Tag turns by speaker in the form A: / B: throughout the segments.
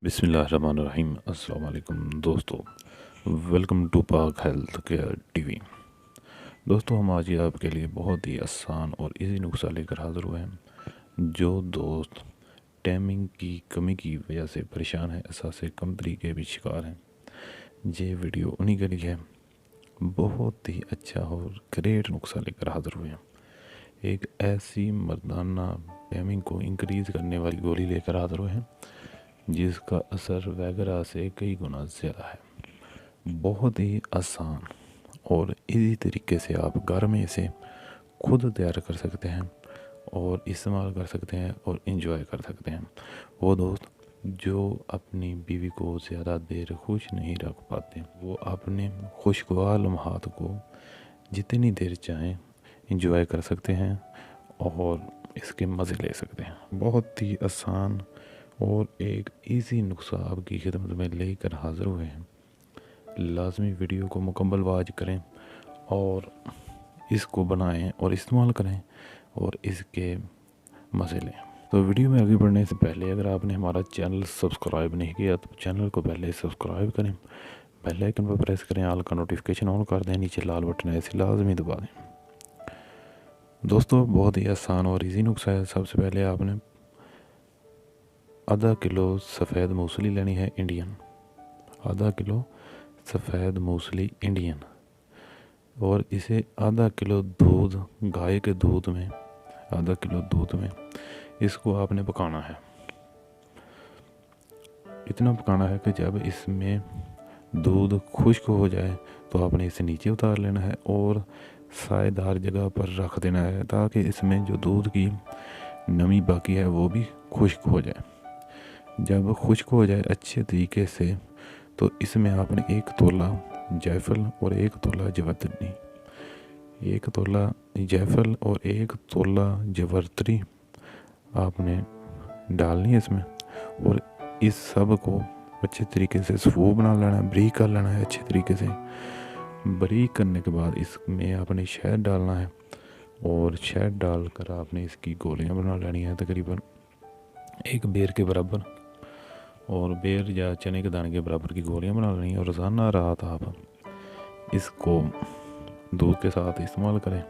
A: بسم اللہ الرحمن الرحیم۔ السلام علیکم دوستو، ویلکم ٹو پاک ہیلتھ کیئر ٹی وی۔ دوستو، ہم آج آپ کے لیے بہت ہی آسان اور ایزی نسخہ لے کر حاضر ہوئے ہیں۔ جو دوست ٹائمنگ کی کمی کی وجہ سے پریشان ہیں، احساس کمتری کے بھی شکار ہیں، یہ ویڈیو انہی کے لیے ہے۔ بہت ہی اچھا اور گریٹ نسخہ لے کر حاضر ہوئے ہیں۔ ایک ایسی مردانہ ٹائمنگ کو انکریز کرنے والی گولی لے کر حاضر ہوئے ہیں جس کا اثر ویگرا سے کئی گنا زیادہ ہے۔ بہت ہی آسان اور ایزی طریقے سے آپ گھر میں اسے خود تیار کر سکتے ہیں اور استعمال کر سکتے ہیں اور انجوائے کر سکتے ہیں۔ وہ دوست جو اپنی بیوی کو زیادہ دیر خوش نہیں رکھ پاتے، وہ اپنے خوشگوار لمحات کو جتنی دیر چاہیں انجوائے کر سکتے ہیں اور اس کے مزے لے سکتے ہیں۔ بہت ہی آسان اور ایک ایزی نسخہ آپ کی خدمت میں لے کر حاضر ہوئے ہیں۔ لازمی ویڈیو کو مکمل واچ کریں اور اس کو بنائیں اور استعمال کریں اور اس کے مزے لیں۔ تو ویڈیو میں آگے بڑھنے سے پہلے اگر آپ نے ہمارا چینل سبسکرائب نہیں کیا تو چینل کو پہلے سبسکرائب کریں، بیل آئکن پر پریس کریں، آل کا نوٹیفیکیشن آن کر دیں، نیچے لال بٹن ہے اسے لازمی دبا دیں۔ دوستو، بہت ہی آسان اور ایزی نسخہ ہے۔ سب سے پہلے آپ نے آدھا کلو سفید موسلی لینی ہے انڈین، آدھا کلو سفید موسلی انڈین، اور اسے آدھا کلو دودھ، گائے کے دودھ میں، آدھا کلو دودھ میں اس کو آپ نے پکانا ہے۔ اتنا پکانا ہے کہ جب اس میں دودھ خشک ہو جائے تو آپ نے اسے نیچے اتار لینا ہے اور سائے دار جگہ پر رکھ دینا ہے تاکہ اس میں جو دودھ کی نمی باقی ہے وہ بھی خشک ہو جائے۔ جب خشک ہو جائے اچھے طریقے سے تو اس میں آپ نے ایک تولہ جائفل اور ایک تولہ جوتری، ایک تولہ جائفل اور ایک تولہ جوتری آپ نے ڈالنی ہے اس میں، اور اس سب کو اچھے طریقے سے سفو بنا لینا ہے، بریک کر لینا ہے۔ اچھے طریقے سے بریک کرنے کے بعد اس میں آپ نے شہد ڈالنا ہے اور شہد ڈال کر آپ نے اس کی گولیاں بنا لینی ہیں، تقریباً ایک بیر کے برابر، اور بیر یا چنے کے دانے کے برابر کی گولیاں بنا لینی ہیں، اور روزانہ رات آپ اس کو دودھ کے ساتھ استعمال کریں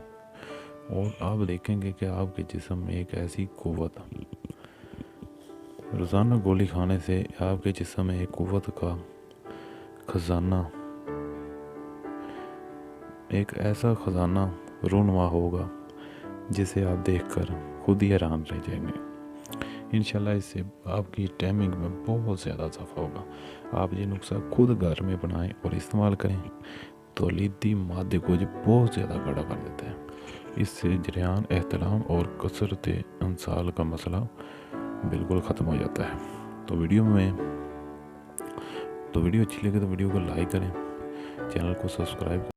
A: اور آپ دیکھیں گے کہ آپ کے جسم میں ایک ایسی قوت، روزانہ گولی کھانے سے آپ کے جسم میں ایک قوت کا خزانہ، ایک ایسا خزانہ رونما ہوگا جسے آپ دیکھ کر خود ہی حیران رہ جائیں گے۔ انشاءاللہ اس سے آپ کی ٹائمنگ میں بہت زیادہ اضافہ ہوگا۔ آپ یہ نسخہ خود گھر میں بنائیں اور استعمال کریں، تولیدی مادے کو بہت زیادہ گاڑھا کر دیتا ہے۔ اس سے جریان، احتلام اور کثرت انسال کا مسئلہ بالکل ختم ہو جاتا ہے۔ تو ویڈیو اچھی لگے تو ویڈیو کو لائک کریں، چینل کو سبسکرائب کریں۔